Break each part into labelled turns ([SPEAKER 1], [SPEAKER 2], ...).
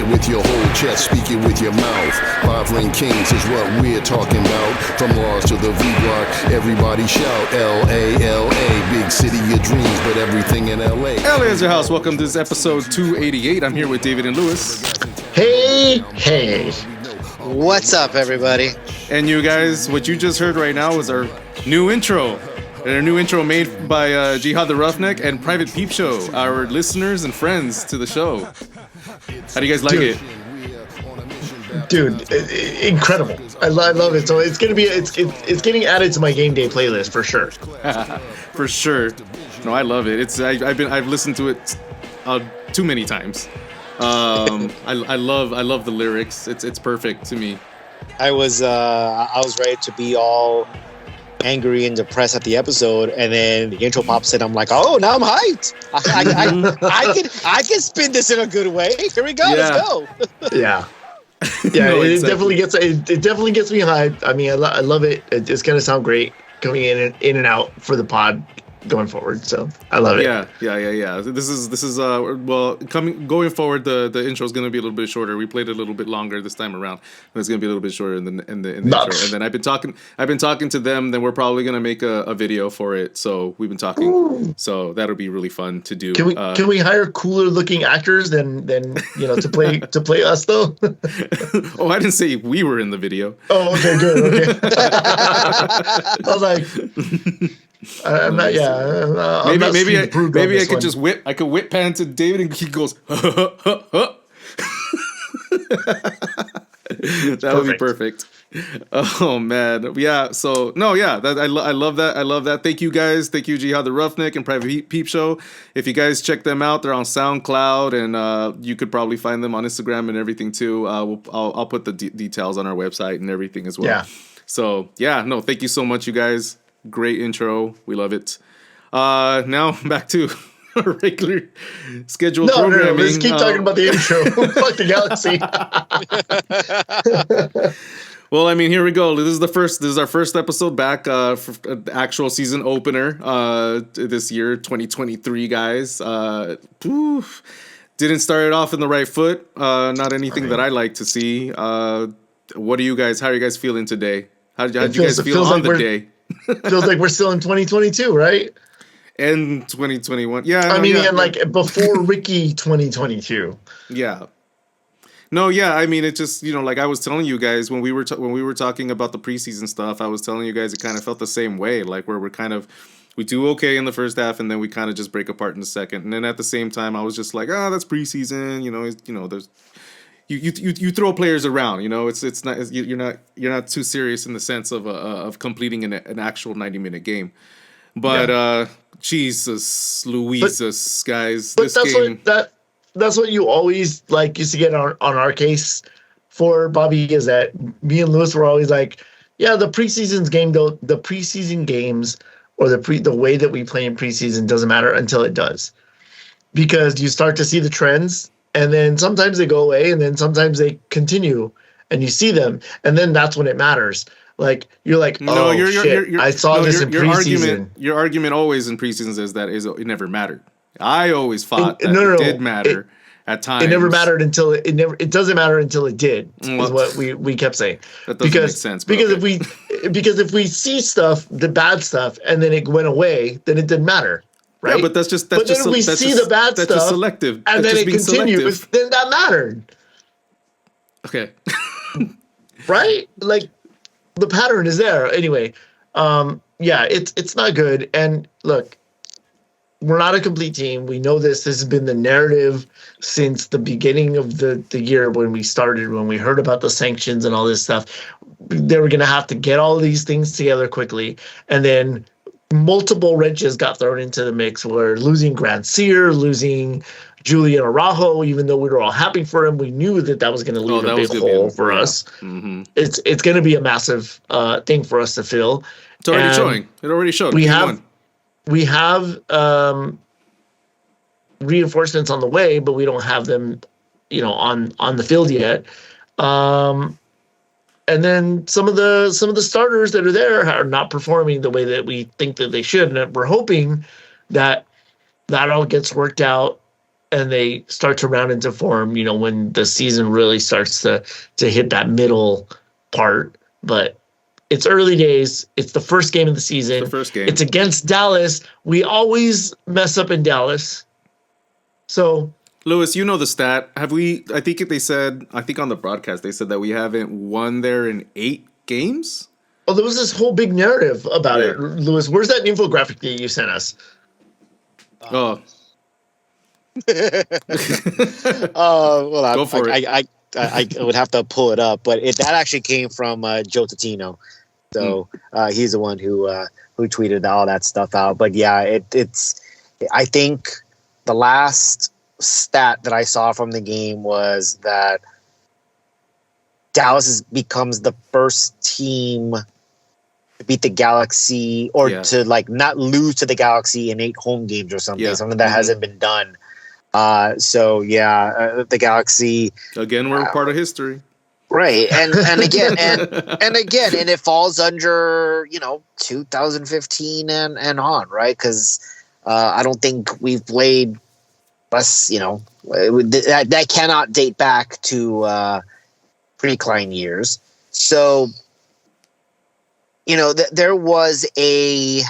[SPEAKER 1] with your whole chest, speak it with your mouth. Five Ring Kings is what we're talking about. From Lars to the V-Block, everybody shout L-A, L-A. Big city of dreams, but everything in L.A.
[SPEAKER 2] LA is your house. Welcome to this episode 288. I'm here with David and Lewis.
[SPEAKER 3] Hey.
[SPEAKER 4] What's up, everybody?
[SPEAKER 2] And you guys, what you just heard right now was our new intro. And our new intro made by Jihad the Roughneck and Private Peep Show, our listeners and friends to the show. How do you guys like it?
[SPEAKER 3] Dude, incredible. I love it. So it's getting added to my game day playlist for sure.
[SPEAKER 2] For sure. No, I love it. I've listened to it too many times. I love the lyrics. It's perfect to me.
[SPEAKER 4] I was ready to be all angry and depressed at the episode, and then the intro pops in. I'm like, oh, now I'm hyped. I can spin this in a good way. Here we go.
[SPEAKER 2] Yeah.
[SPEAKER 4] Let's go.
[SPEAKER 3] Yeah.
[SPEAKER 2] No,
[SPEAKER 3] it
[SPEAKER 2] exactly.
[SPEAKER 3] definitely gets me hyped. I mean, I love it. It's gonna sound great coming in and out for the pod going forward. So I love it.
[SPEAKER 2] Yeah. This is going forward. The intro is going to be a little bit shorter. We played it a little bit longer this time around, but it's going to be a little bit shorter in the intro. And then I've been talking to them. Then we're probably going to make a video for it. So we've been talking. Ooh. So that'll be really fun to do.
[SPEAKER 3] Can we hire cooler llooking actors than to play us though?
[SPEAKER 2] Oh, I didn't say we were in the video.
[SPEAKER 3] Oh, okay, good. Okay. I was like. I'm not. Yeah.
[SPEAKER 2] Maybe I could just whip. I could whip pan to David, and he goes. That would be perfect. Oh man, yeah. So no, yeah. I love that. I love that. Thank you guys. Thank you, Jihad the Roughneck and Private Peep Show. If you guys check them out, they're on SoundCloud, and you could probably find them on Instagram and everything too. I'll put the details on our website and everything as well.
[SPEAKER 3] Yeah.
[SPEAKER 2] So yeah, no. Thank you so much, you guys. Great intro. We love it. Now back to our regular scheduled programming.
[SPEAKER 3] No, let's keep talking about the intro. Fuck the Galaxy.
[SPEAKER 2] Well, I mean, here we go. This is our first episode back for the actual season opener this year, 2023, guys. Didn't start it off in the right foot. Not anything that I like to see. What are you guys? How are you guys feeling today? How did you guys feel on the day?
[SPEAKER 3] Feels like we're still in 2022, right?
[SPEAKER 2] And 2021. Yeah.
[SPEAKER 3] I mean, like before Ricky 2022.
[SPEAKER 2] Yeah. No, yeah. I mean, it just, like I was telling you guys when we were talking about the preseason stuff, I was telling you guys it kind of felt the same way, like where we do okay in the first half and then we kind of just break apart in the second. And then at the same time, I was just like, that's preseason. There's you throw players around, it's not you're not too serious in the sense of completing an actual 90-minute game. But Jesus Louises, guys,
[SPEAKER 3] but
[SPEAKER 2] this
[SPEAKER 3] that's
[SPEAKER 2] game.
[SPEAKER 3] That's what you always used to get on our case for, Bobby, is that me and Lewis were always like, yeah, the preseason games or the way that we play in preseason doesn't matter until it does, because you start to see the trends. And then sometimes they go away, and then sometimes they continue, and you see them, and then that's when it matters. Like you're like, I saw this in preseason.
[SPEAKER 2] Your argument always in preseasons is that it never mattered. I always thought that it did matter at times.
[SPEAKER 3] It never mattered until it doesn't matter until it did. Is what we kept saying.
[SPEAKER 2] That doesn't make sense.
[SPEAKER 3] Because if we see stuff, the bad stuff, and then it went away, then it didn't matter. Right?
[SPEAKER 2] Yeah, but that's just
[SPEAKER 3] then if we see the bad stuff,
[SPEAKER 2] just selective,
[SPEAKER 3] and then it continues, then that mattered.
[SPEAKER 2] Okay.
[SPEAKER 3] Right? Like the pattern is there. Anyway, it's not good. And look, we're not a complete team. We know this. This has been the narrative since the beginning of the year when we heard about the sanctions and all this stuff. They were going to have to get all these things together quickly, and then multiple wrenches got thrown into the mix. We're losing Grand Sear, losing Julian Araujo, even though we were all happy for him. We knew that was going to leave a big hole for us.
[SPEAKER 2] Mm-hmm.
[SPEAKER 3] It's going to be a massive thing for us to fill.
[SPEAKER 2] It's already showing. It already showed.
[SPEAKER 3] We have reinforcements on the way, but we don't have them, on the field yet. And then some of the starters that are there are not performing the way that we think that they should. And we're hoping that all gets worked out and they start to round into form, when the season really starts to hit that middle part. But it's early days. It's the first game of the season.
[SPEAKER 2] It's the first game.
[SPEAKER 3] It's against Dallas. We always mess up in Dallas. So,
[SPEAKER 2] Lewis, you know the stat. I think on the broadcast, they said that we haven't won there in 8 games.
[SPEAKER 3] oh, there was this whole big narrative about it. Lewis, where's that infographic that you sent us?
[SPEAKER 2] Oh.
[SPEAKER 4] Well,
[SPEAKER 2] Go for
[SPEAKER 4] it. I would have to pull it up, but that actually came from Joe Totino. So he's the one who tweeted all that stuff out. But yeah, it's. I think the last stat that I saw from the game was that Dallas becomes the first team to beat the Galaxy or to not lose to the Galaxy in 8 home games or something. Something that hasn't been done. The Galaxy
[SPEAKER 2] again. We're part of history,
[SPEAKER 4] right? And again, and it falls under 2015 and on, right? Because I don't think we've played less. That cannot date back to pre-Klein years. So there was a.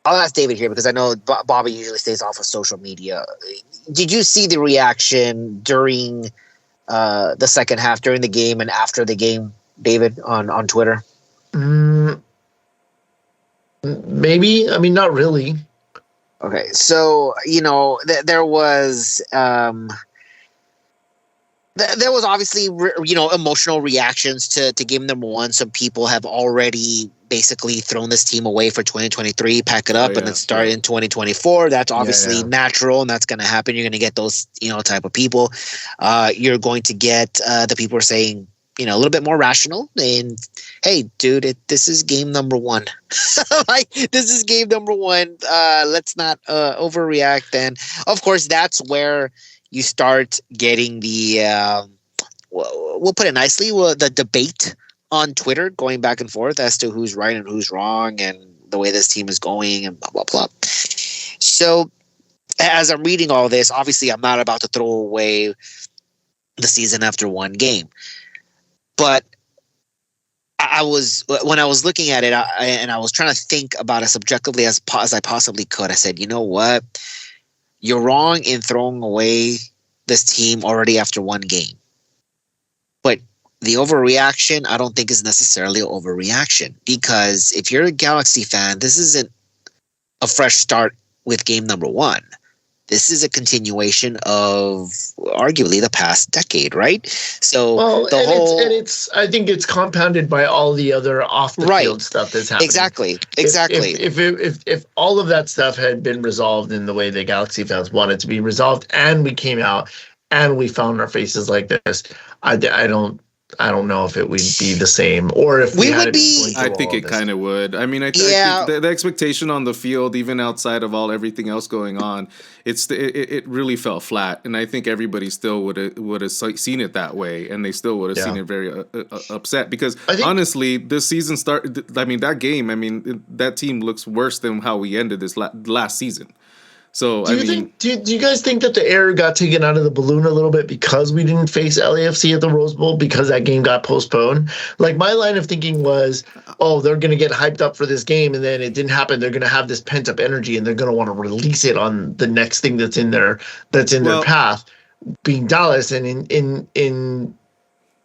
[SPEAKER 4] I'll ask David here because I know Bobby usually stays off of social media. Did you see the reaction during the second half, during the game and after the game, David, on Twitter?
[SPEAKER 3] Maybe. I mean, not really.
[SPEAKER 4] Okay. So, there was... there was obviously, emotional reactions to game number 1. Some people have already basically thrown this team away for 2023, pack it up, and then start in 2024. That's obviously natural, and that's going to happen. You're going to get those, type of people. You're going to get the people who are saying, a little bit more rational. And hey, dude, this is game number 1. This is game number 1. Let's not overreact. And of course, that's where you start getting the, we'll put it nicely, the debate on Twitter going back and forth as to who's right and who's wrong and the way this team is going and blah, blah, blah. So as I'm reading all this, obviously I'm not about to throw away the season after 1 game. But when I was looking at it and I was trying to think about it subjectively as I possibly could, I said, you know what? You're wrong in throwing away this team already after 1 game. But the overreaction, I don't think is necessarily an overreaction, because if you're a Galaxy fan, this isn't a fresh start with game number 1. This is a continuation of arguably the past decade, right? So
[SPEAKER 3] I think it's compounded by all the other off the field stuff that's happening.
[SPEAKER 4] Exactly.
[SPEAKER 3] If all of that stuff had been resolved in the way the Galaxy fans wanted to be resolved, and we came out and we found our faces like this, I don't know if it would be the same, or if we would be.
[SPEAKER 2] I think it kind of would. I mean, I think the expectation on the field, even outside of everything else going on, it really fell flat, and I think everybody still would have seen it that way, and they still would have seen it very upset, because honestly, this season that game, that team looks worse than how we ended this last season. So do
[SPEAKER 3] you guys think that the air got taken out of the balloon a little bit because we didn't face LAFC at the Rose Bowl, because that game got postponed? Like, my line of thinking was, they're going to get hyped up for this game, and then it didn't happen. They're going to have this pent up energy, and they're going to want to release it on the next thing that's in their path, being Dallas. And in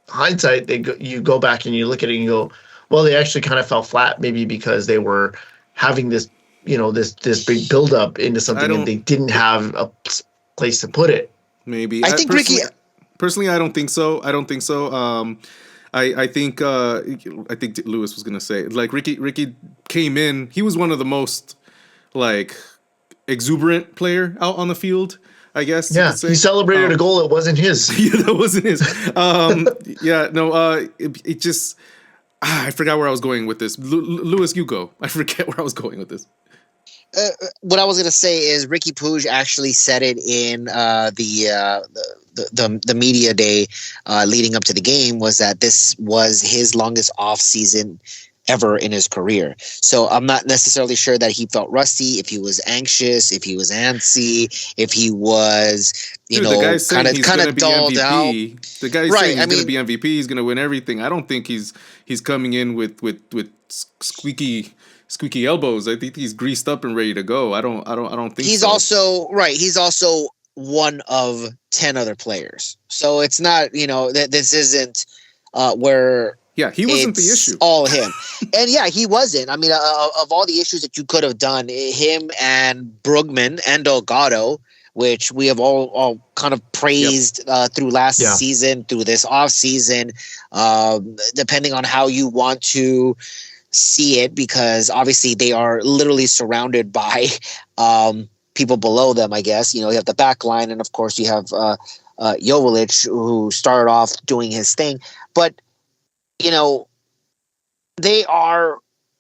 [SPEAKER 3] hindsight, you go back and you look at it and you go, well, they actually kind of fell flat, maybe because they were having this, this big buildup into something, and they didn't have a place to put it.
[SPEAKER 2] Maybe.
[SPEAKER 4] I think
[SPEAKER 2] personally, I don't think so. I think Lewis was gonna say, like, Ricky came in. He was one of the most exuberant player out on the field, I guess.
[SPEAKER 3] Yeah, he celebrated a goal. It wasn't his.
[SPEAKER 2] Yeah, that wasn't his. It just. I forgot where I was going with this. Lewis, you go. I forget where I was going with this.
[SPEAKER 4] What I was going to say is Ricky Puig actually said it in the media day leading up to the game, was that this was his longest off season ever in his career. So I'm not necessarily sure that he felt rusty, if he was anxious, if he was antsy, if he was,
[SPEAKER 2] Dude, the guy's saying he's
[SPEAKER 4] kind
[SPEAKER 2] gonna
[SPEAKER 4] of
[SPEAKER 2] be
[SPEAKER 4] dulled out.
[SPEAKER 2] MVP. The guy's
[SPEAKER 4] Right,
[SPEAKER 2] saying he's
[SPEAKER 4] I
[SPEAKER 2] gonna
[SPEAKER 4] mean-
[SPEAKER 2] be MVP. He's gonna win everything. I don't think he's coming in with squeaky elbows. I think he's greased up and ready to go. I don't think
[SPEAKER 4] He's
[SPEAKER 2] so.
[SPEAKER 4] He's also one of 10 other players. So it's not, this isn't where
[SPEAKER 2] Yeah, he wasn't the
[SPEAKER 4] it's
[SPEAKER 2] issue.
[SPEAKER 4] all him. And yeah, he wasn't. I mean, of all the issues that you could have done, him and Brugman and Delgado, which we have all kind of praised through last season, through this off season, depending on how you want to see it, because obviously they are literally surrounded by people below them, I guess. You have the back line, and of course you have Jovic, who started off doing his thing. But they are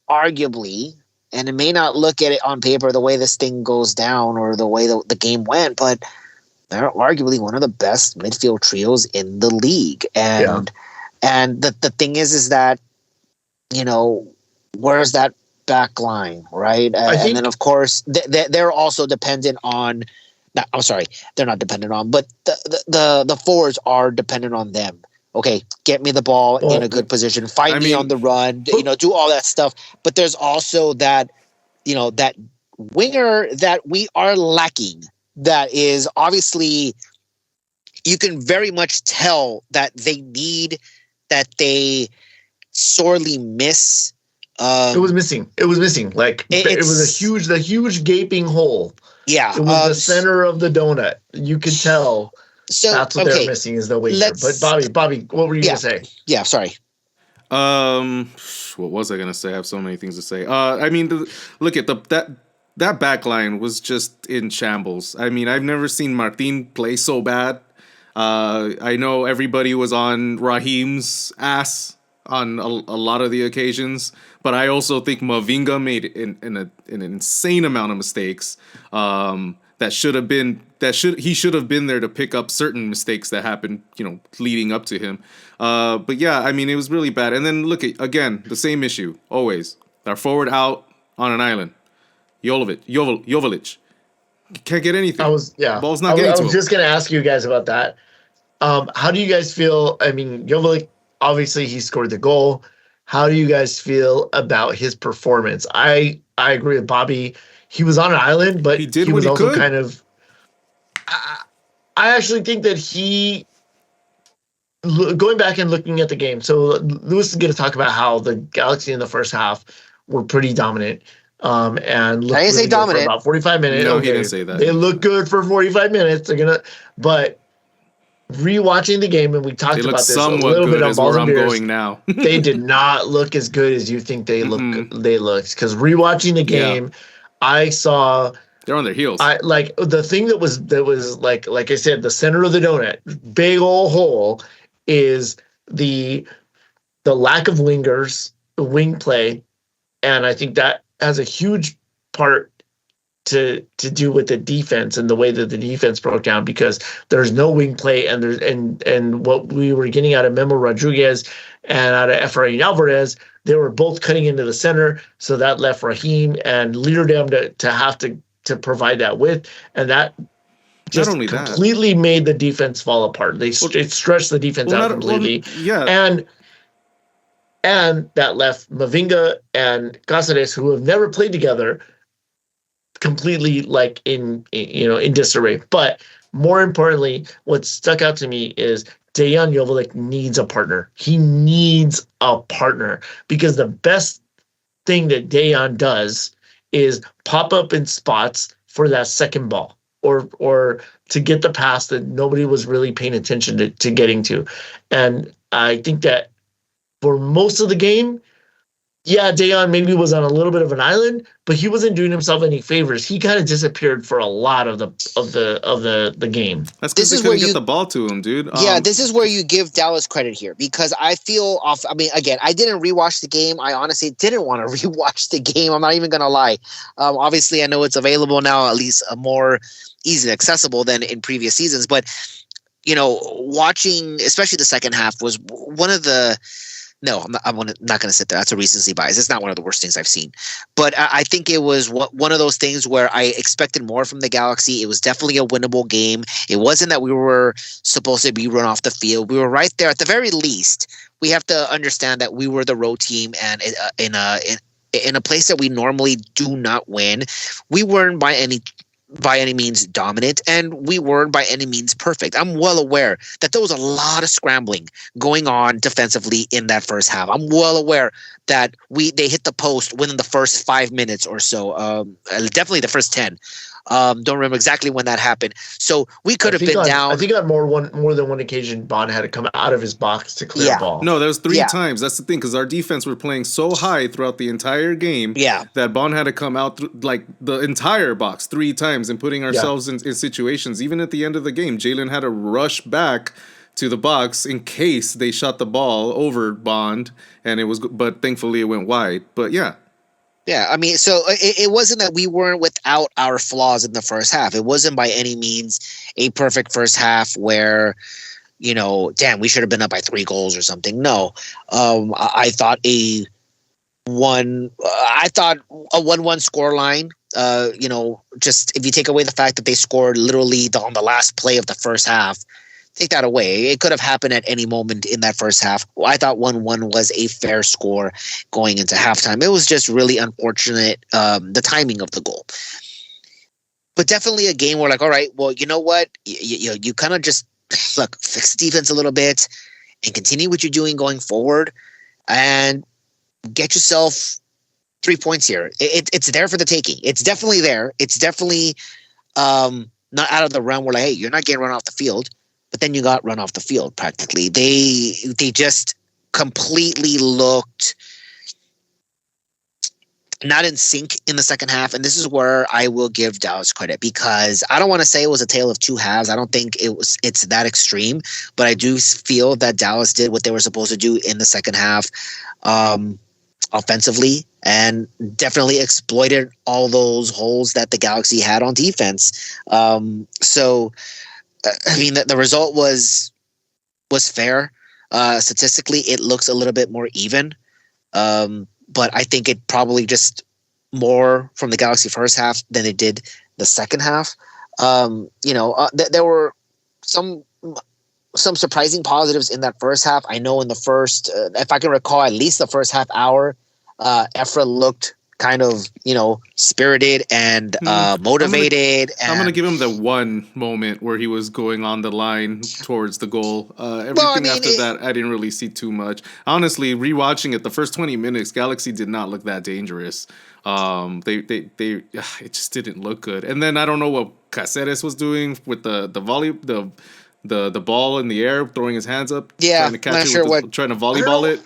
[SPEAKER 4] arguably, and it may not look at it on paper the way this thing goes down or the way the game went, but they're arguably one of the best midfield trios in the league. And the thing is that, where's that back line, right? And then of course they're also dependent on. I'm sorry, they're not dependent on, but the forwards are dependent on them. Okay, get me the ball in a good position, fight me on the run, do all that stuff. But there's also that, that winger that we are lacking. That is obviously, you can very much tell that they sorely miss.
[SPEAKER 3] It was missing. Like it was the huge gaping hole.
[SPEAKER 4] Yeah,
[SPEAKER 3] it was the center of the donut. You could tell. So that's what they're missing is the winger. But Bobby, what were you gonna say?
[SPEAKER 4] Yeah, sorry.
[SPEAKER 2] What was I gonna say? I have so many things to say. I mean, look at that back line was just in shambles. I mean, I've never seen Martin play so bad. I know everybody was on Raheem's ass on a lot of the occasions, but I also think Mavinga made an insane amount of mistakes. He should have been there to pick up certain mistakes that happened, leading up to him. But yeah, I mean, it was really bad. And then look at, again, the same issue always. Our forward out on an island. Jovic. Can't get anything. Ball's not getting to him.
[SPEAKER 3] I was just going to ask you guys about that. How do you guys feel? I mean, Jovic, obviously he scored the goal. How do you guys feel about his performance? I agree with Bobby. He was on an island, but
[SPEAKER 2] he did
[SPEAKER 3] he was
[SPEAKER 2] what he
[SPEAKER 3] also
[SPEAKER 2] could.
[SPEAKER 3] kind of. I actually think that going back and looking at the game. So Lewis is going to talk about how the Galaxy in the first half were pretty dominant. And looked
[SPEAKER 4] I didn't say dominant
[SPEAKER 3] for about 45 minutes.
[SPEAKER 2] No, he didn't say that.
[SPEAKER 3] They look good for 45 minutes. But rewatching the game, and we talked about this a little bit on Balls and Beers.
[SPEAKER 2] Going now.
[SPEAKER 3] They did not look as good as you think they look. They looked, because rewatching the game, I saw
[SPEAKER 2] they're on their heels.
[SPEAKER 3] I like the thing that was like I said, the center of the donut, big old hole, is the lack of wing play, and I think that has a huge part to do with the defense and the way that the defense broke down, because there's no wing play, and and what we were getting out of Memo Rodriguez and out of Efrain Alvarez, they were both cutting into the center, so that left Raheem and Leerdam to have to provide that width, and that just completely made the defense fall apart. It stretched the defense out completely. And that left Mavinga and Cáceres, who have never played together, completely like in disarray. But more importantly, what stuck out to me is Dejan Jovic needs a partner. He needs a partner, because the best thing that Dejan does is pop up in spots for that second ball, or to get the pass that nobody was really paying attention to getting to. And I think that for most of the game, Dejan maybe was on a little bit of an island, but he wasn't doing himself any favors. He kind of disappeared for a lot of the game.
[SPEAKER 2] That's because they couldn't get the ball to him, dude.
[SPEAKER 4] This is where you give Dallas credit here, because I feel off. I mean, again, I didn't rewatch the game. I honestly didn't want to rewatch the game. I'm not even gonna lie. Obviously, I know it's available now, at least more easily accessible than in previous seasons. But watching, especially the second half, was one of the No, I'm not going to sit there. That's a recency bias. It's not one of the worst things I've seen. But I think it was one of those things where I expected more from the Galaxy. It was definitely a winnable game. It wasn't that we were supposed to be run off the field. We were right there. At the very least, we have to understand that we were the road team, and in a place that we normally do not win, we weren't by any means dominant, and we weren't by any means perfect. I'm well aware that there was a lot of scrambling going on defensively in that first half. I'm well aware that they hit the post within the first 5 minutes or so. Definitely the first 10. Don't remember exactly when that happened. So we could have been down.
[SPEAKER 3] I think on more than one occasion, Bond had to come out of his box to clear a ball.
[SPEAKER 2] No, there was 3 times. That's the thing, because our defense were playing so high throughout the entire game that Bond had to come out like the entire box 3 times and putting ourselves in situations. Even at the end of the game, Jalen had to rush back to the box in case they shot the ball over Bond, but thankfully it went wide. But yeah.
[SPEAKER 4] Yeah, I mean, so it wasn't that we weren't without our flaws in the first half. It wasn't by any means a perfect first half where, damn, we should have been up by 3 goals or something. No, I thought a 1-1 scoreline. Just if you take away the fact that they scored literally on the last play of the first half. Take that away. It could have happened at any moment in that first half. I thought 1-1 was a fair score going into halftime. It was just really unfortunate, the timing of the goal. But definitely a game where, like, all right, well, you know what? You kind of just, fix the defense a little bit and continue what you're doing going forward and get yourself 3 points here. It's there for the taking. It's definitely there. It's definitely not out of the realm where, like, hey, you're not getting run off the field. But then you got run off the field practically. They just completely looked not in sync in the second half. And this is where I will give Dallas credit, because I don't want to say it was a tale of 2 halves. I don't think it's that extreme, but I do feel that Dallas did what they were supposed to do in the second half offensively, and definitely exploited all those holes that the Galaxy had on defense. I mean, the result was fair. Statistically, it looks a little bit more even. But I think it probably just more from the Galaxy first half than it did the second half. There were some surprising positives in that first half. I know in the first, if I can recall, at least the first half hour, Efra looked kind of, spirited and motivated.
[SPEAKER 2] I'm gonna give him the one moment where he was going on the line towards the goal. Everything after that, I didn't really see too much. Honestly, rewatching it, the first 20 minutes, Galaxy did not look that dangerous. It just didn't look good. And then I don't know what Cáceres was doing with the volley, the ball in the air, throwing his hands up, trying to catch it, trying to volleyball it.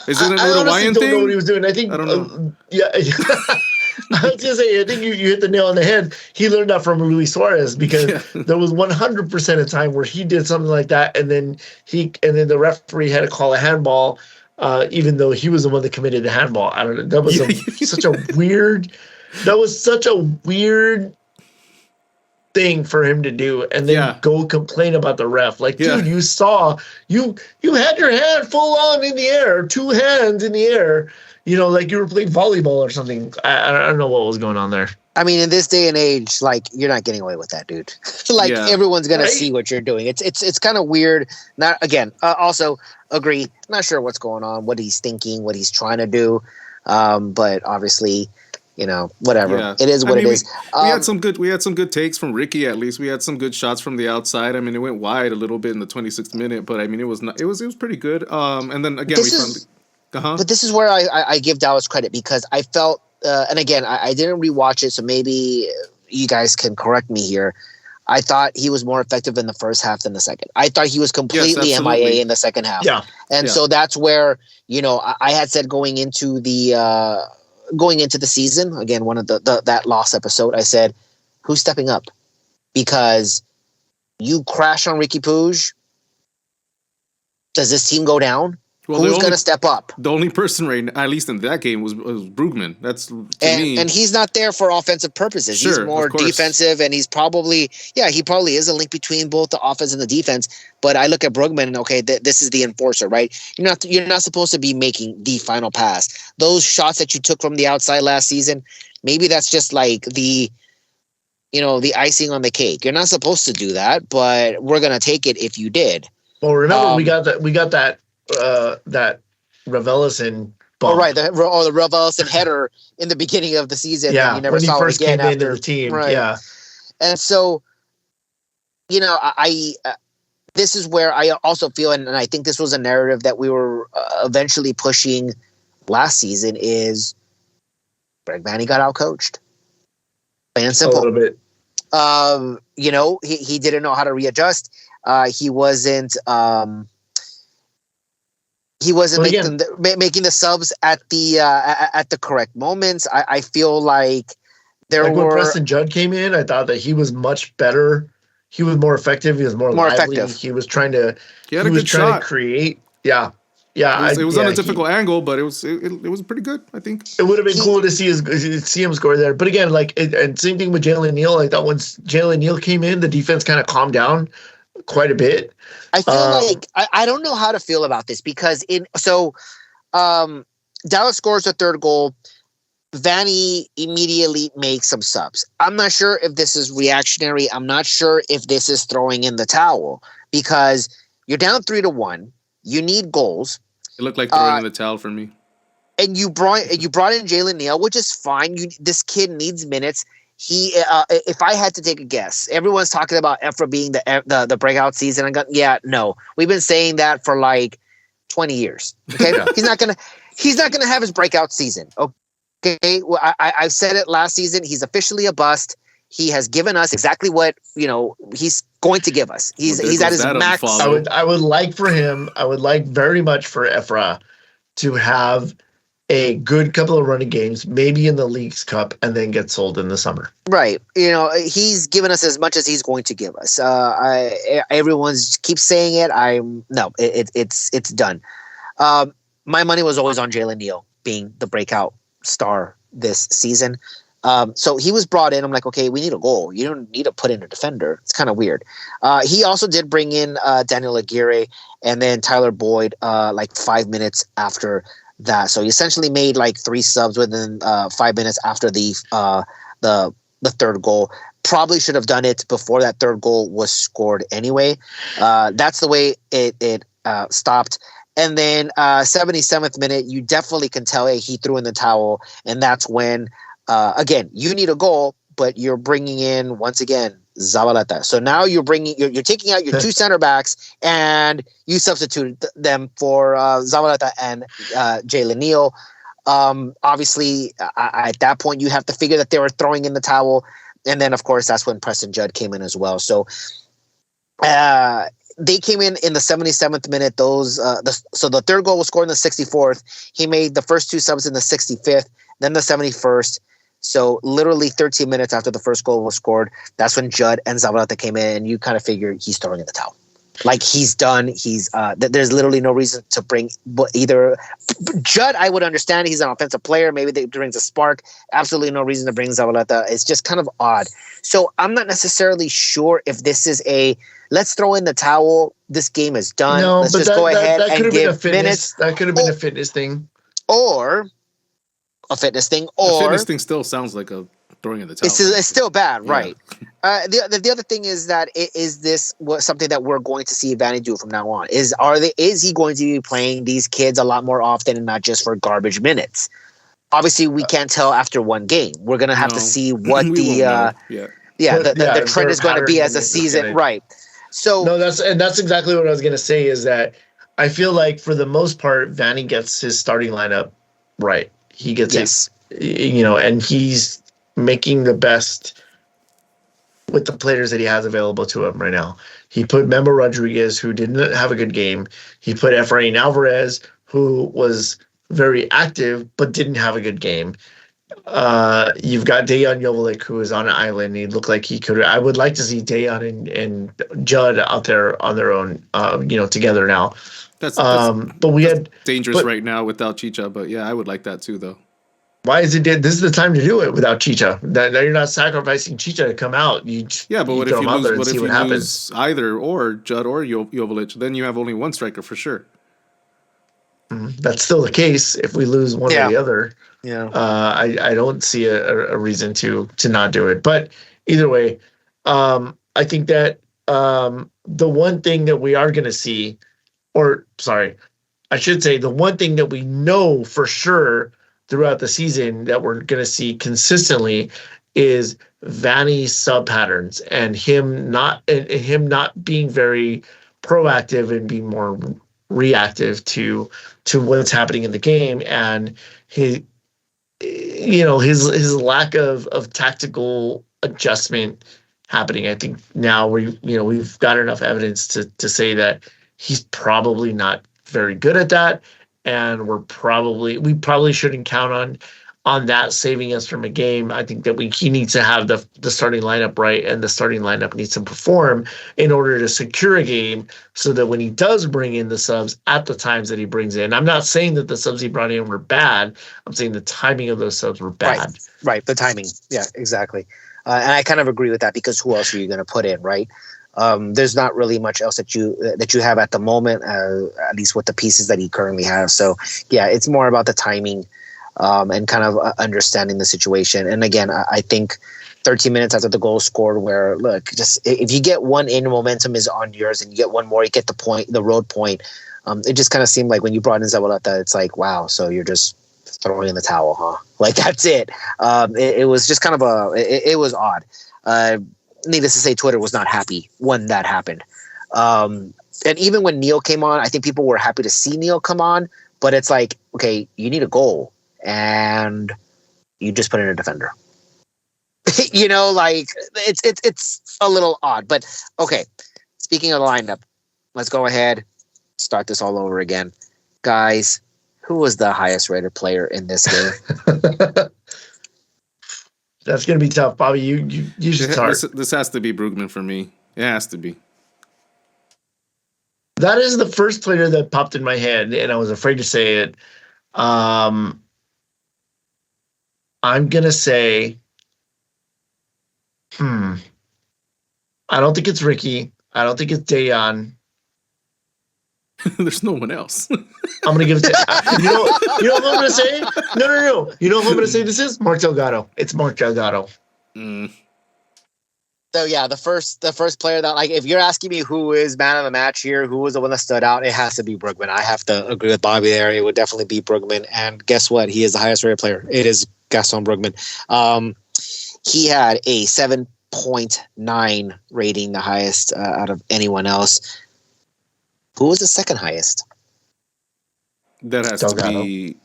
[SPEAKER 2] Is it an Uruguayan thing? I don't know
[SPEAKER 3] what he was doing. I think. I don't know. I was gonna say. I think you hit the nail on the head. He learned that from Luis Suarez, because there was 100% of time where he did something like that, and then the referee had to call a handball, even though he was the one that committed the handball. I don't know. That was such a weird. That was such a weird thing for him to do, and then go complain about the ref. Like, dude, you saw you had your hand full on in the air, 2 hands in the air, like you were playing volleyball or something. I don't know what was going on there.
[SPEAKER 4] I mean, in this day and age, like, you're not getting away with that, dude. Everyone's gonna see what you're doing. It's kind of weird. Not again. Also agree. Not sure what's going on, what he's thinking, what he's trying to do. But obviously, whatever. Yeah. It is what it is.
[SPEAKER 2] We had some good takes from Ricky. At least we had some good shots from the outside. I mean, it went wide a little bit in the 26th minute, but I mean, it was pretty good. And then again, But
[SPEAKER 4] this is where I give Dallas credit, because I felt, and again, I didn't rewatch it, so maybe you guys can correct me here. I thought he was more effective in the first half than the second. I thought he was completely MIA in the second half. Yeah. And so that's where, I had said going into the season, again, one of that lost episode, I said, who's stepping up? Because you crash on Ricky Puig, does this team go down?
[SPEAKER 2] Well,
[SPEAKER 4] Who's going to step up?
[SPEAKER 2] The only person right now, at least in that game, was Brugman. That's to me.
[SPEAKER 4] And he's not there for offensive purposes.
[SPEAKER 2] Sure,
[SPEAKER 4] he's more
[SPEAKER 2] of course.
[SPEAKER 4] defensive, and he probably is a link between both the offense and the defense. But I look at Brugman, and okay, this is the enforcer, right? You're not supposed to be making the final pass. Those shots that you took from the outside last season, maybe that's just like the icing on the cake. You're not supposed to do that, but we're gonna take it if you did.
[SPEAKER 3] Well, remember we got that Raveloson bump.
[SPEAKER 4] Oh, right. The Raveloson header in the beginning of the season.
[SPEAKER 3] Yeah,
[SPEAKER 4] you never
[SPEAKER 3] when he
[SPEAKER 4] saw
[SPEAKER 3] first
[SPEAKER 4] him again
[SPEAKER 3] came
[SPEAKER 4] after
[SPEAKER 3] into the team.
[SPEAKER 4] Right.
[SPEAKER 3] Yeah.
[SPEAKER 4] And so, I this is where I also feel, and I think this was a narrative that we were eventually pushing last season, is Greg Vanney got outcoached. Plain and simple.
[SPEAKER 3] A little bit.
[SPEAKER 4] He didn't know how to readjust. He wasn't making the subs at the correct moments. I feel like when
[SPEAKER 3] Preston Judd came in, I thought that he was much better. He was more effective. He was more lively.
[SPEAKER 4] Effective.
[SPEAKER 3] He was trying to.
[SPEAKER 2] He had a good shot.
[SPEAKER 3] To create. Yeah. Yeah,
[SPEAKER 2] it was on a difficult angle, but it was pretty good, I think.
[SPEAKER 3] It would have been cool to see him score there. But again, and same thing with Jalen Neal. I thought once Jalen Neal came in, the defense kind of calmed down quite a bit.
[SPEAKER 4] I feel like I don't know how to feel about this because Dallas scores the third goal. Vanney immediately makes some subs. I'm not sure if this is reactionary. I'm not sure if this is throwing in the towel because you're down 3-1. You need goals.
[SPEAKER 2] It looked like throwing in the towel for me.
[SPEAKER 4] And you brought in Jalen Neal, which is fine. This kid needs minutes. He, if I had to take a guess, everyone's talking about Efra being the breakout season. No, we've been saying that for like 20 years. Okay, yeah. He's not gonna have his breakout season. Okay, well, I said it last season. He's officially a bust. He has given us exactly what he's going to give us. He's at his max.
[SPEAKER 3] I would like for him. I would like very much for Efra to have a good couple of running games, maybe in the Leagues Cup, and then get sold in the summer.
[SPEAKER 4] Right. He's given us as much as he's going to give us. Everyone's keeps saying it. It's done. My money was always on Jalen Neal being the breakout star this season. So he was brought in. I'm like, okay, we need a goal. You don't need to put in a defender. It's kind of weird. He also did bring in Daniel Aguirre and then Tyler Boyd 5 minutes after that. So he essentially made like 3 subs within 5 minutes after the third goal. Probably should have done it before that third goal was scored anyway. That's the way it stopped. And then 77th minute, you definitely can tell he threw in the towel. And that's when, again, you need a goal, but you're bringing in, once again, Zabaleta. So now you're taking out your 2 center backs and you substitute them for Zabaleta and Jalen Neal. Obviously, at that point, you have to figure that they were throwing in the towel. And then, of course, that's when Preston Judd came in as well. So they came in the 77th minute. So the third goal was scored in the 64th. He made the first 2 subs in the 65th, then the 71st. So literally 13 minutes after the first goal was scored, that's when Judd and Zabaleta came in, and you kind of figure he's throwing in the towel. Like, he's done. He's there's literally no reason to bring either Judd. I would understand he's an offensive player. Maybe that brings a spark. Absolutely no reason to bring Zabaleta. It's just kind of odd. So I'm not necessarily sure if this is let's throw in the towel. This game is done.
[SPEAKER 3] No,
[SPEAKER 4] let's
[SPEAKER 3] but
[SPEAKER 4] just go ahead and give minutes.
[SPEAKER 3] That could have been a fitness thing.
[SPEAKER 4] Or a fitness thing. Or
[SPEAKER 2] a fitness thing still sounds like a throwing in the towel.
[SPEAKER 4] It's still bad,
[SPEAKER 2] yeah.
[SPEAKER 4] Right? The other thing is that is this something that we're going to see Vanney do from now on? Is he going to be playing these kids a lot more often and not just for garbage minutes? Obviously, we can't tell after one game. We're gonna have to see what the trend is going to be as a season, right? So
[SPEAKER 3] that's exactly what I was gonna say. Is that I feel like for the most part, Vanney gets his starting lineup right. He gets and he's making the best with the players that he has available to him right now. He put Memo Rodriguez, who didn't have a good game. He put Efrain Alvarez, who was very active but didn't have a good game. You've got Dejan Joveljic, who is on an island. He looked like he could. I would like to see Dejan and Judd out there on their own, together now.
[SPEAKER 2] That's
[SPEAKER 3] but we had
[SPEAKER 2] dangerous right now without Chicha. But yeah, I would like that too, though.
[SPEAKER 3] Why is it? This is the time to do it without Chicha. Now you're not sacrificing Chicha to come out.
[SPEAKER 2] But what if you lose? What if you lose either or Judd or Joveljic? Then you have only one striker for sure.
[SPEAKER 3] That's still the case. If we lose one or the other, I don't see a reason to not do it. But either way, I think that the one thing that we are going to see, I should say the one thing that we know for sure throughout the season that we're going to see consistently is Vanny's sub patterns and him not being very proactive and being more reactive to what's happening in the game, and his lack of tactical adjustment happening. I think now we've got enough evidence to say that he's probably not very good at that, and we probably shouldn't count on that saving us from a game. I think that he needs to have the starting lineup right, and the starting lineup needs to perform in order to secure a game, so that when he does bring in the subs at the times that he brings in, I'm not saying that the subs he brought in were bad. I'm saying the timing of those subs were bad.
[SPEAKER 4] Right. The timing. Yeah, exactly. And I kind of agree with that, because who else are you going to put in, right? There's not really much else that you have at the moment, at least with the pieces that he currently has. So yeah, it's more about the timing. And kind of understanding the situation. And again, I think 13 minutes after the goal scored, where look, just if you get one in, momentum is on yours, and you get one more, you get the road point. It just kind of seemed like when you brought in Zabaleta, it's like, wow, so you're just throwing in the towel, huh? Like, that's it. It was just kind of it was odd. Needless to say, Twitter was not happy when that happened. And even when Neil came on, I think people were happy to see Neil come on, but it's like, okay, you need a goal, and you just put in a defender. Like it's a little odd, but okay. Speaking of the lineup, let's go ahead, start this all over again. Guys, who was the highest rated player in this game?
[SPEAKER 3] That's going to be tough, Bobby. You should start.
[SPEAKER 2] This has to be Brugman for me. It has to be.
[SPEAKER 3] That is the first player that popped in my head, and I was afraid to say it. I'm going to say, I don't think it's Ricky. I don't think it's Dejan.
[SPEAKER 2] There's no one else.
[SPEAKER 3] I'm going to give it to... You know what I'm going to say? No. You know what I'm going to say this is? Mark Delgado. It's Mark Delgado.
[SPEAKER 4] So, yeah, the first player that, like, if you're asking me who is man of the match here, who was the one that stood out, it has to be Brugman. I have to agree with Bobby there. It would definitely be Brugman. And guess what? He is the highest rated player. It is Gaston Brugman. He had a 7.9 rating, the highest out of anyone else. Who was the second highest?
[SPEAKER 2] That has
[SPEAKER 3] Delgado.
[SPEAKER 2] to be...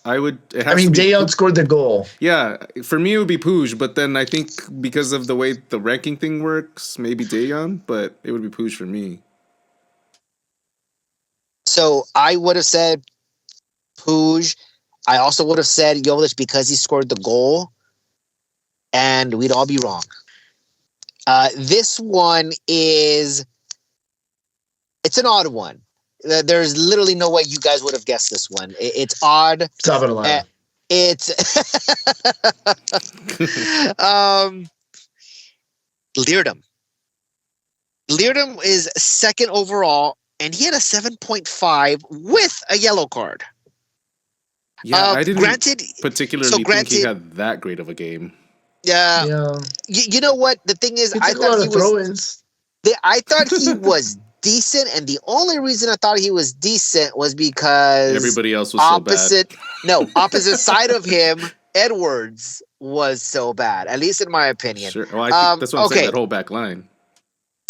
[SPEAKER 3] Dejan scored the goal.
[SPEAKER 2] Yeah, for me it would be Puig, but then I think because of the way the ranking thing works, maybe Dejan, but it would be Puig for me.
[SPEAKER 4] So I would have said Puig. I also would have said Joveljic because he scored the goal, and we'd all be wrong. This one it's an odd one. There's literally no way you guys would have guessed this one. It's odd.
[SPEAKER 3] Stop it, Alana.
[SPEAKER 4] It's Leerdam. Leerdam is second overall, and he had a 7.5 with a yellow card.
[SPEAKER 2] Yeah, I didn't particularly think he had that great of a game.
[SPEAKER 4] Yeah. You know what? The thing is, I thought he was decent, and the only reason I thought he was decent was because
[SPEAKER 2] everybody else was so bad.
[SPEAKER 4] Opposite side of him, Edwards was so bad, at least in my opinion.
[SPEAKER 2] Sure. Well, I think that's what I'm saying, that whole back line.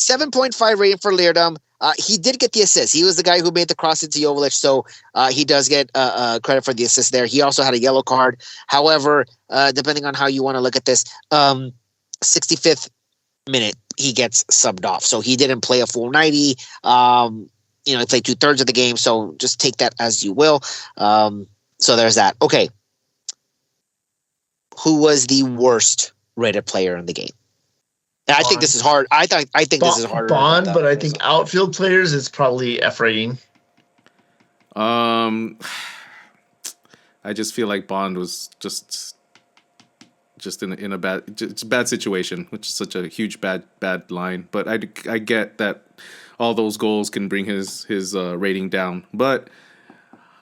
[SPEAKER 4] 7.5 rating for Leerdam. He did get the assist. He was the guy who made the cross into Joveljic, so he does get credit for the assist there. He also had a yellow card. However, depending on how you want to look at this, 65th minute, he gets subbed off. So he didn't play a full 90. He played 2/3 of the game, so just take that as you will. So there's that. Okay. Who was the worst rated player in the game? And I think this is hard. I think this is harder.
[SPEAKER 3] Bond, but I think outfield players it's probably F rating.
[SPEAKER 2] I just feel like Bond was just in a bad situation, which is such a huge bad line. But I get that all those goals can bring his rating down, but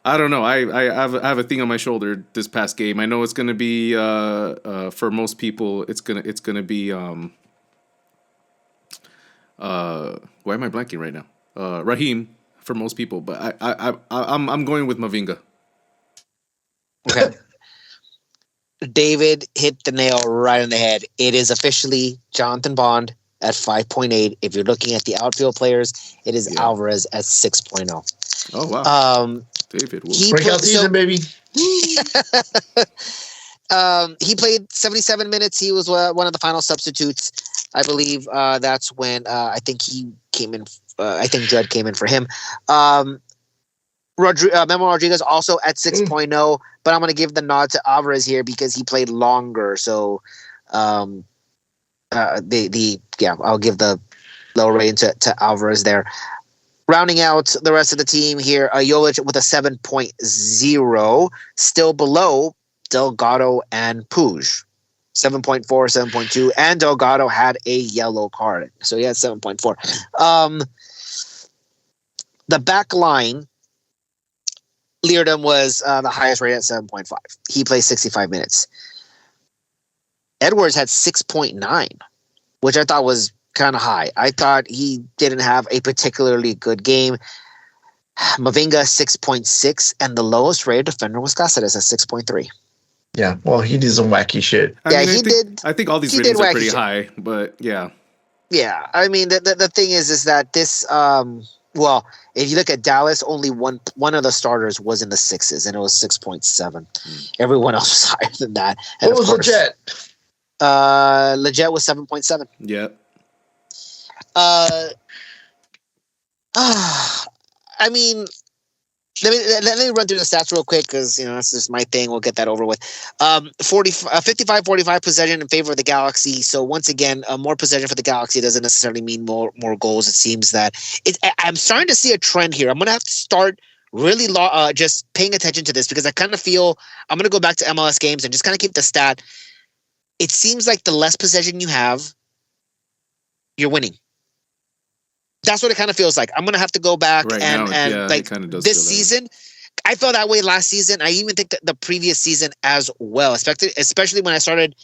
[SPEAKER 2] I don't know. I have a thing on my shoulder this past game. I know it's gonna be for most people it's gonna be why am I blanking right now? Raheem for most people, but I'm going with Mavinga.
[SPEAKER 4] Okay. David hit the nail right on the head. It is officially Jonathan Bond at 5.8. If you're looking at the outfield players, it is Alvarez at 6.0.
[SPEAKER 2] Oh wow. David,
[SPEAKER 3] breakout season, baby.
[SPEAKER 4] He played 77 minutes. He was one of the final substitutes. I believe that's when I think he came in. I think Jed came in for him. Memo Rodriguez also at 6.0, but I'm going to give the nod to Alvarez here because he played longer. So, I'll give the lower rating to Alvarez there. Rounding out the rest of the team here, Jovic with a 7.0, still below Delgado and Puig. 7.4, 7.2, and Delgado had a yellow card. So he had 7.4. The back line, Leardom was the highest rated at 7.5. He played 65 minutes. Edwards had 6.9, which I thought was kind of high. I thought he didn't have a particularly good game. Mavinga 6.6, and the lowest rated defender was Cáceres at 6.3.
[SPEAKER 3] Yeah, well, he did some wacky shit.
[SPEAKER 2] I think all these ratings are pretty high, but yeah.
[SPEAKER 4] Yeah, I mean, the thing is that this, well, if you look at Dallas, only one of the starters was in the sixes, and it was 6.7. Everyone else was higher than that. And
[SPEAKER 3] what was Leggett?
[SPEAKER 4] Leggett was 7.7.
[SPEAKER 2] Yeah.
[SPEAKER 4] I mean, let me run through the stats real quick because that's just my thing. We'll get that over with. 55-45 possession in favor of the Galaxy. So once again, more possession for the Galaxy doesn't necessarily mean more goals. It seems that I'm starting to see a trend here. I'm gonna have to start really just paying attention to this because I kind of feel I'm gonna go back to MLS games and just kind of keep the stat. It seems like the less possession you have, you're winning. That's what it kind of feels like. I'm going to have to go back this season. I felt that way last season. I even think that the previous season as well, especially when I started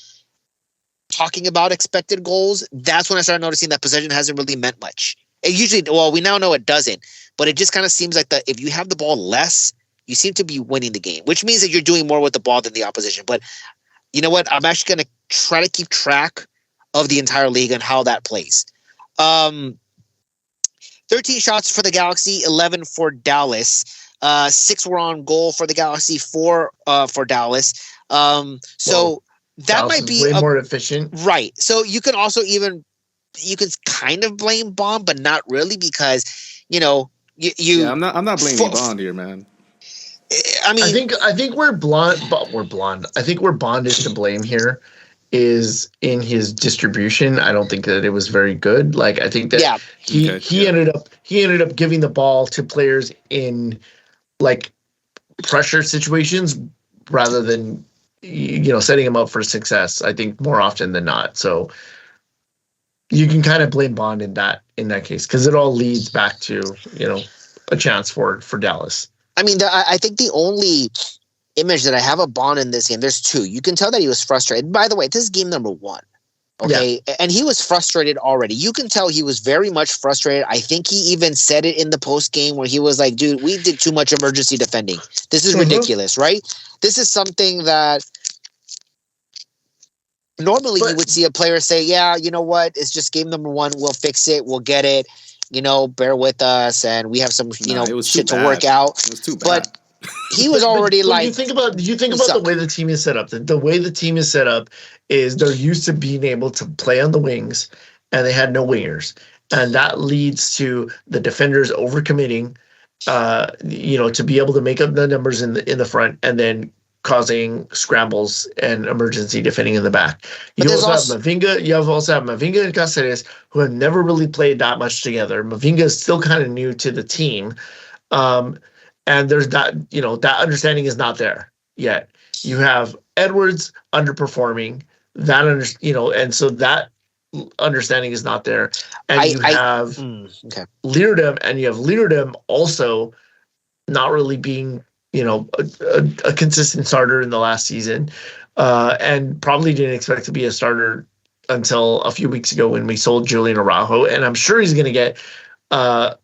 [SPEAKER 4] talking about expected goals. That's when I started noticing that possession hasn't really meant much. It usually, we now know it doesn't, but it just kind of seems like if you have the ball less, you seem to be winning the game, which means that you're doing more with the ball than the opposition. But you know what? I'm actually going to try to keep track of the entire league and how that plays. 13 shots for the Galaxy, 11 for Dallas. 6 were on goal for the Galaxy, 4 for Dallas. That
[SPEAKER 3] Dallas
[SPEAKER 4] might be
[SPEAKER 3] way more efficient,
[SPEAKER 4] right? So you can also you can kind of blame Bond, but not really because you. Yeah,
[SPEAKER 2] I'm not blaming Bond here, man.
[SPEAKER 4] I mean,
[SPEAKER 3] I think we're blonde. I think where Bond is to blame here is in his distribution. I don't think that it was very good. Like I think that he ended up giving the ball to players in like pressure situations rather than setting him up for success. I think more often than not. So you can kind of blame Bond in that case because it all leads back to a chance for Dallas.
[SPEAKER 4] I mean, I think the only image that I have of Bond in this game, there's 2. You can tell that he was frustrated. By the way, this is game number 1. Okay. Yeah. And he was frustrated already. You can tell he was very much frustrated. I think he even said it in the post game where he was like, dude, we did too much emergency defending. This is ridiculous, right? This is something that normally you would see a player say, yeah, you know what? It's just game number 1. We'll fix it. We'll get it. Bear with us. And we have some, shit to work out.
[SPEAKER 2] It was too bad.
[SPEAKER 4] But he was already
[SPEAKER 3] you think about the way the team is set up. The way the team is set up is they're used to being able to play on the wings, and they had no wingers, and that leads to the defenders overcommitting to be able to make up the numbers in the front and then causing scrambles and emergency defending in the back. You also have Mavinga. You also have Mavinga and Cáceres, who have never really played that much together. Mavinga is still kind of new to the team, and there's that understanding is not there yet. You have Edwards underperforming and so that understanding is not there, and you have Leerdam, and you have Leerdam also not really being a consistent starter in the last season, and probably didn't expect to be a starter until a few weeks ago when we sold Julian Araujo, and I'm sure he's going to get out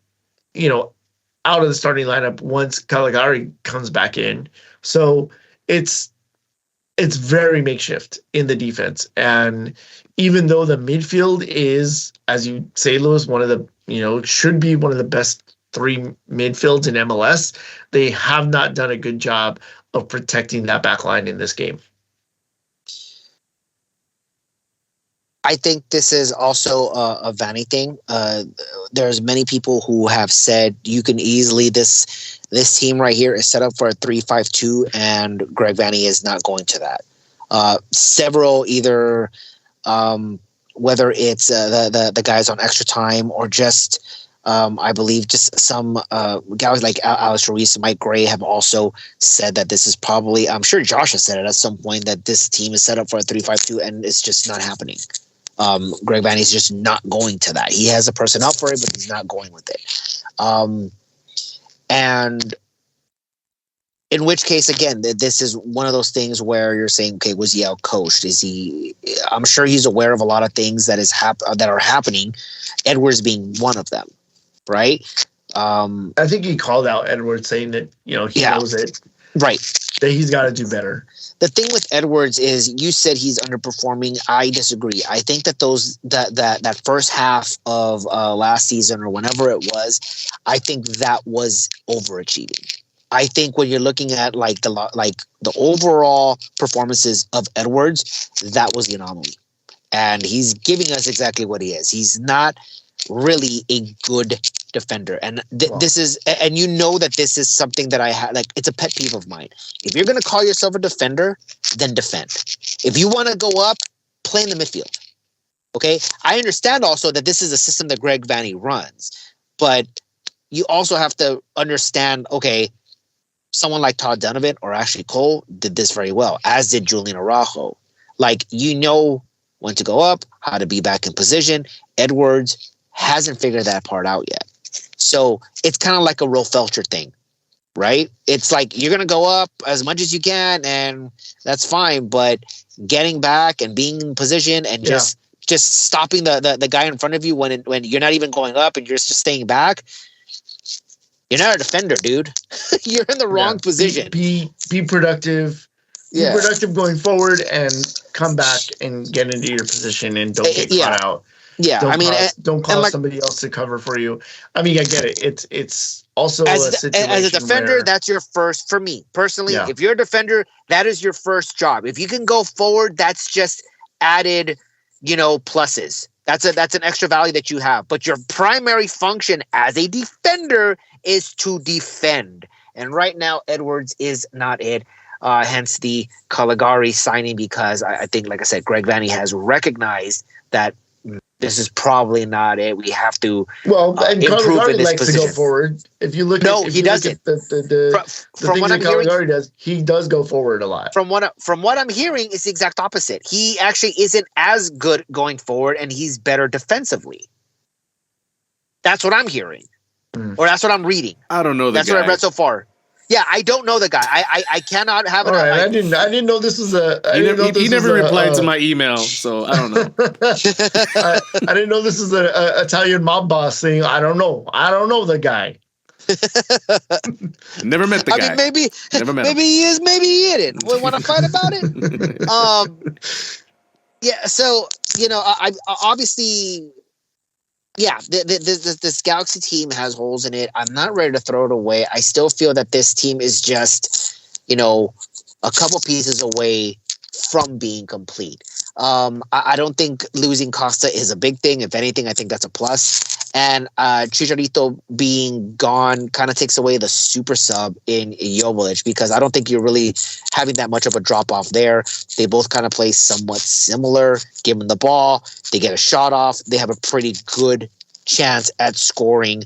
[SPEAKER 3] of the starting lineup once Caligari comes back in. So it's very makeshift in the defense. And even though the midfield is, as you say, Lewis, one of the, should be one of the best three midfields in MLS, they have not done a good job of protecting that back line in this game.
[SPEAKER 4] I think this is also a Vanny thing. There's many people who have said you can easily this team right here is set up for a 3-5-2, and Greg Vanny is not going to that. Several either whether it's the guys on extra time or just I believe just some guys like Alex Ruiz and Mike Gray have also said that this is probably, I'm sure Josh has said it at some point, that this team is set up for a 3-5-2 and it's just not happening. Greg Vanny's just not going to that. He has a personnel for it, but he's not going with it. And in which case, again, this is one of those things where you're saying, okay, was he out-coached? Is he? I'm sure he's aware of a lot of things that are happening. Edwards being one of them, right?
[SPEAKER 3] I think he called out Edwards, saying that he knows it,
[SPEAKER 4] right?
[SPEAKER 3] That he's got to do better.
[SPEAKER 4] The thing with Edwards is, you said he's underperforming. I disagree. I think that that first half of last season or whenever it was, I think that was overachieving. I think when you're looking at the overall performances of Edwards, that was the anomaly, and he's giving us exactly what he is. He's not really a good defender, and this is, and that this is something that I have, it's a pet peeve of mine. If you're going to call yourself a defender, then defend. If you want to go up, play in the midfield. Okay, I understand also that this is a system that Greg Vanny runs, but you also have to understand, okay, someone like Todd Donovan or Ashley Cole did this very well, as did Julian Araujo. When to go up, how to be back in position. Edwards hasn't figured that part out yet. So it's kind of like a Will Felcher thing, right? It's like you're going to go up as much as you can, and that's fine. But getting back and being in position and just stopping the guy in front of you when you're not even going up and you're just staying back, you're not a defender, dude. You're in the wrong position.
[SPEAKER 3] Be productive. Be productive going forward and come back and get into your position and don't get caught out.
[SPEAKER 4] Yeah,
[SPEAKER 3] don't cause somebody else to cover for you. I mean, I get it. It's also a situation
[SPEAKER 4] as a defender, that's your first. For me personally, if you're a defender, that is your first job. If you can go forward, that's just added, pluses. That's an extra value that you have. But your primary function as a defender is to defend. And right now, Edwards is not it. Hence the Caligari signing, because I think, like I said, Greg Vanny has recognized that this is probably not it. We have to
[SPEAKER 3] and
[SPEAKER 4] improve
[SPEAKER 3] Caligari
[SPEAKER 4] in this
[SPEAKER 3] likes
[SPEAKER 4] position.
[SPEAKER 3] to go forward. If you look at
[SPEAKER 4] he doesn't.
[SPEAKER 3] The things that Caligari does, he does go forward a lot.
[SPEAKER 4] From what I'm hearing, it's the exact opposite. He actually isn't as good going forward, and he's better defensively. That's what I'm hearing, or that's what I'm reading.
[SPEAKER 2] I don't know.
[SPEAKER 4] That's what I've read so far. Yeah, I don't know the guy. I cannot have an.
[SPEAKER 3] I didn't know this was a.
[SPEAKER 2] He never replied to my email, so I don't know.
[SPEAKER 3] I didn't know this was an Italian mob boss thing. I don't know the guy.
[SPEAKER 2] Never met the guy.
[SPEAKER 4] Maybe he is. Maybe he isn't. We want to fight about it. Yeah. So I obviously. Yeah, this Galaxy team has holes in it. I'm not ready to throw it away. I still feel that this team is just, a couple pieces away from being complete. I don't think losing Costa is a big thing. If anything, I think that's a plus. And Chicharito being gone kind of takes away the super sub in Joveljic, because I don't think you're really having that much of a drop off there. They both kind of play somewhat similar. Give them the ball, they get a shot off, they have a pretty good chance at scoring.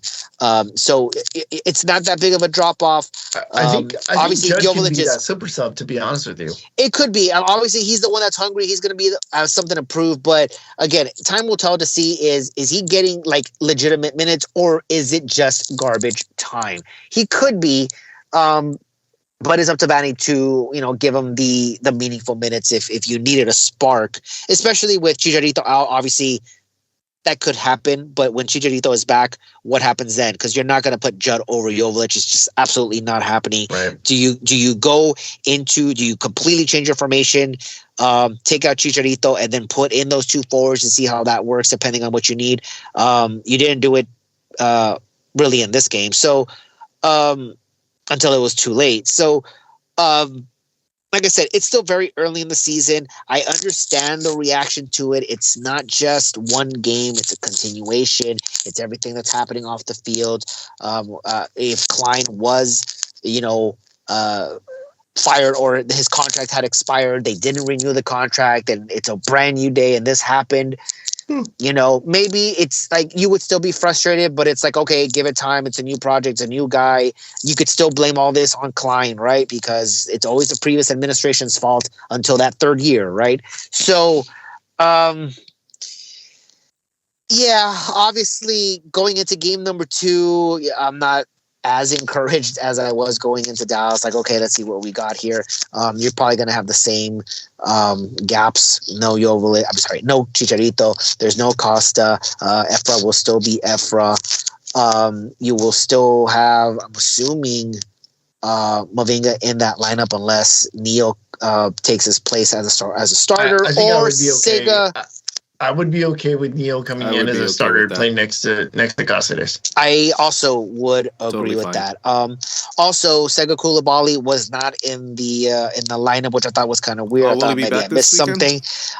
[SPEAKER 4] So it's not that big of a drop off.
[SPEAKER 3] I think
[SPEAKER 4] obviously
[SPEAKER 3] Judge can
[SPEAKER 4] Joveljic
[SPEAKER 3] be
[SPEAKER 4] is
[SPEAKER 3] that super sub, to be honest with you.
[SPEAKER 4] It could be. Obviously, he's the one that's hungry. He's going to be something to prove. But again, time will tell to see is he getting like legitimate minutes, or is it just garbage time? He could be, but it's up to Vanny to give him the meaningful minutes if you needed a spark, especially with Chicharito out. Obviously, that could happen, but when Chicharito is back, what happens then? Because you're not going to put Judd over Joveljic. It's just absolutely not happening.
[SPEAKER 3] Right.
[SPEAKER 4] Do you completely change your formation, take out Chicharito, and then put in those two forwards and see how that works depending on what you need? You didn't do it really in this game, so until it was too late. So like I said, it's still very early in the season. I understand the reaction to it. It's not just one game. It's a continuation. It's everything that's happening off the field. If Klein was, fired or his contract had expired, they didn't renew the contract, and it's a brand new day and this happened, maybe it's like you would still be frustrated, but it's like, okay, give it time. It's a new project, it's a new guy. You could still blame all this on Klein, right? Because it's always the previous administration's fault until that third year, right? So, obviously going into game number 2, I'm not as encouraged as I was going into Dallas. Like, okay, let's see what we got here. You're probably going to have the same gaps. No Chicharito. There's no Costa. Efra will still be Efra. You will still have, I'm assuming, Mavinga in that lineup unless Neil takes his place as a starter.
[SPEAKER 3] I think
[SPEAKER 4] or
[SPEAKER 3] I would be okay.
[SPEAKER 4] Sega.
[SPEAKER 3] I would be okay with Neil coming in as a starter, playing next to Cáceres.
[SPEAKER 4] I also would agree with that. Also, Sega Koulibaly was not in the lineup, which I thought was kind of weird. I thought maybe I missed something.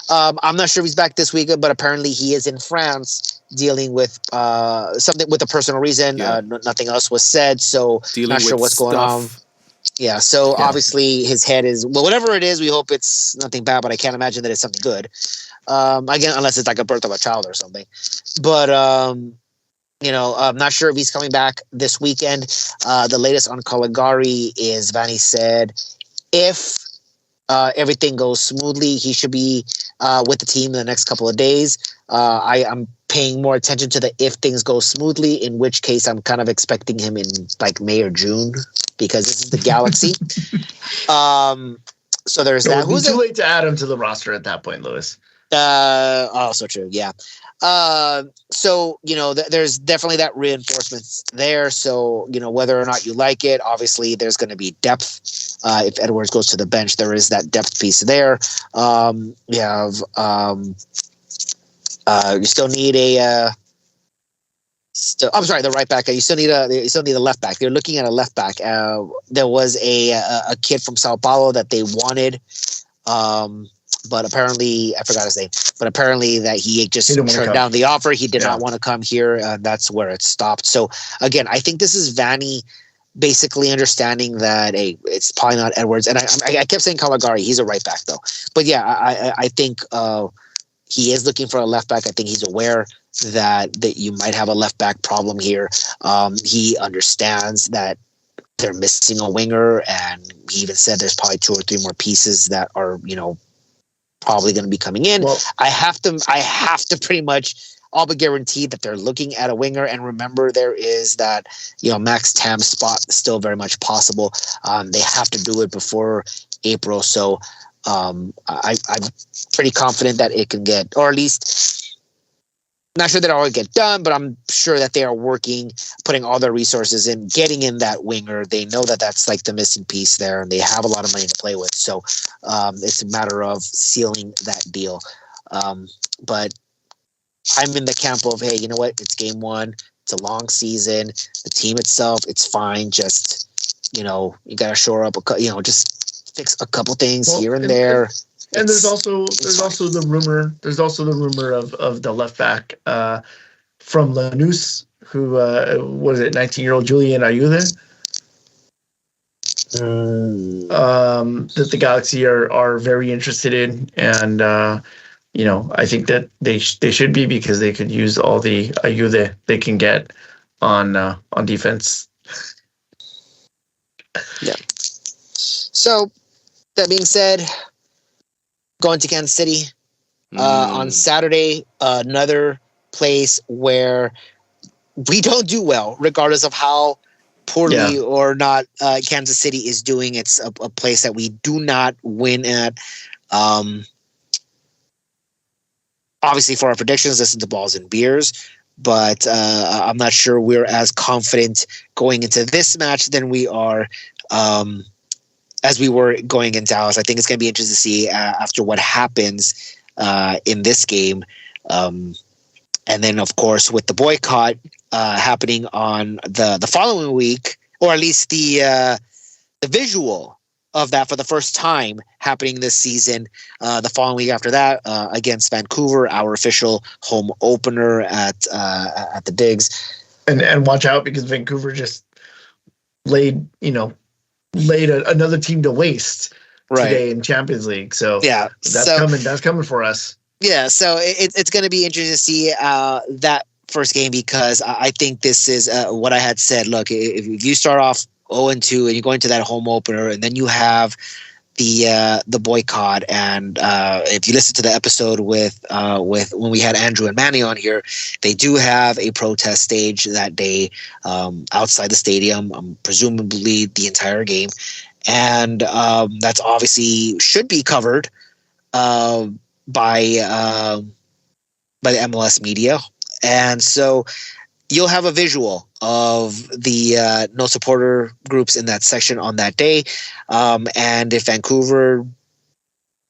[SPEAKER 4] I'm not sure if he's back this weekend, but apparently he is in France dealing with something with a personal reason. Yeah. Nothing else was said, so not sure what's going on. Yeah, so obviously his head is whatever it is. We hope it's nothing bad, but I can't imagine that it's something good. Again, unless it's like a birth of a child or something. But I'm not sure if he's coming back this weekend. The latest on Caligari is Vanny said if everything goes smoothly, he should be with the team in the next couple of days. I'm paying more attention to the if things go smoothly, in which case I'm kind of expecting him in like May or June, because this is the Galaxy. So there's that.
[SPEAKER 3] Who's too late to add him to the roster at that point, Lewis?
[SPEAKER 4] Also true. Yeah. So, there's definitely that reinforcement there. So, whether or not you like it, obviously there's going to be depth. If Edwards goes to the bench, there is that depth piece there. You have, you still need the right back. You still need a left back. They're looking at a left back. There was a kid from Sao Paulo that they wanted, but apparently I forgot his name. But apparently that he just turned down the offer. He did not want to come here. That's where it stopped. So again, I think this is Vanny basically understanding that it's probably not Edwards. And I kept saying Caligari. He's a right back though. But yeah, I think he is looking for a left back. I think he's aware that you might have a left back problem here. He understands that they're missing a winger, and he even said there's probably 2 or 3 more pieces that are, probably going to be coming in. Well, I have to pretty much all but guarantee that they're looking at a winger. And remember, there is that, Max Tam spot still very much possible. They have to do it before April. So I'm pretty confident that it can get, or at least not sure that it'll all get done, but I'm sure that they are working, putting all their resources in, getting in that winger. They know that that's like the missing piece there, and they have a lot of money to play with. So it's a matter of sealing that deal. But I'm in the camp of, hey, you know what? It's game 1. It's a long season. The team itself, it's fine. Just, you got to shore up, just fix a couple things here and there.
[SPEAKER 3] And there's also the rumor of the left back from Lanús, who was it, 19-year-old Julian Ayude. That the Galaxy are very interested in, and I think that they should be, because they could use all the Ayude they can get on defense.
[SPEAKER 4] Yeah. So that being said, going to Kansas City on Saturday, another place where we don't do well, regardless of how poorly or not Kansas City is doing. It's a place that we do not win at. Obviously, for our predictions, listen to Balls and Beers, but I'm not sure we're as confident going into this match than we are as we were going in Dallas. I think it's going to be interesting to see after what happens in this game. And then, of course, with the boycott happening on the following week, or at least the visual of that for the first time happening this season, the following week after that against Vancouver, our official home opener at the Digs.
[SPEAKER 3] And watch out, because Vancouver just laid another team to waste today in Champions League. So
[SPEAKER 4] yeah,
[SPEAKER 3] that's coming for us.
[SPEAKER 4] Yeah, so it's going to be interesting to see that first game, because I think this is what I had said. Look, if you start off 0-2 and you go into that home opener, and then you have the boycott, and if you listen to the episode with when we had Andrew and Manny on here, they do have a protest stage that day outside the stadium, presumably the entire game, and that's obviously should be covered by the MLS media, and so you'll have a visual of the no supporter groups in that section on that day. And if Vancouver,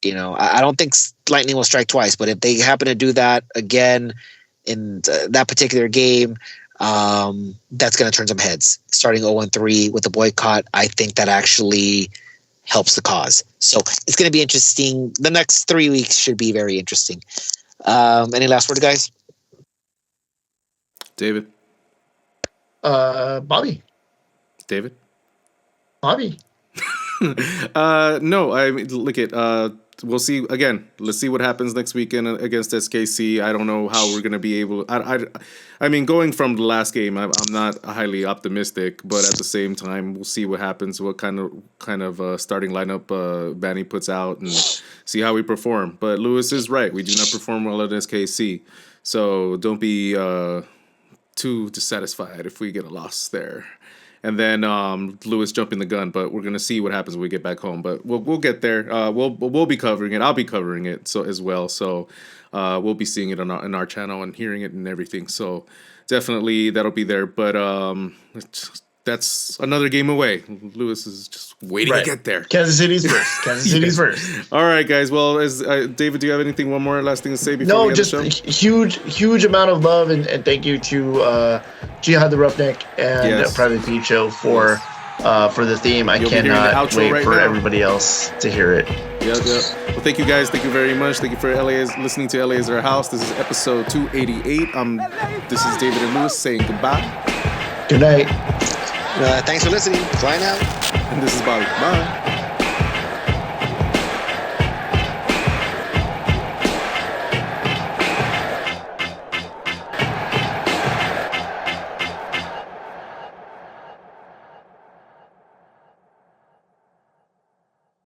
[SPEAKER 4] I don't think lightning will strike twice, but if they happen to do that again in that particular game, that's going to turn some heads. Starting 0-3 with the boycott, I think that actually helps the cause. So it's going to be interesting. The next 3 weeks should be very interesting. Any last word, guys?
[SPEAKER 2] David?
[SPEAKER 3] Bobby?
[SPEAKER 2] David?
[SPEAKER 3] Bobby?
[SPEAKER 2] No, I mean, look at we'll see again. Let's see what happens next weekend against SKC. I don't know how we're gonna be able. I mean, going from the last game, I'm not highly optimistic, but at the same time, we'll see what happens. What kind of starting lineup Banny puts out, and see how we perform. But Lewis is right. We do not perform well at SKC, so don't be too dissatisfied if we get a loss there. And then Lewis jumping the gun, but we're gonna see what happens when we get back home. But we'll get there. We'll be covering it. I'll be covering it as well. So we'll be seeing it on our channel and hearing it and everything. So definitely that'll be there. But that's another game away. Lewis is just waiting to get there.
[SPEAKER 3] Kansas City's first. Kansas City's first.
[SPEAKER 2] All right, guys. Well, as David, do you have anything? One more last thing to say before we end the show?
[SPEAKER 3] huge amount of love and thank you to Jihad the Roughneck and Private Peep Show for the theme. I cannot wait for everybody else to hear it.
[SPEAKER 2] Yep. Well, thank you guys. Thank you very much. Thank you for listening to LA is Our House. This is episode 288. This is David and Lewis saying goodbye.
[SPEAKER 3] Good night.
[SPEAKER 4] Thanks for listening. Flying out.
[SPEAKER 2] And this is Bobby. Bye.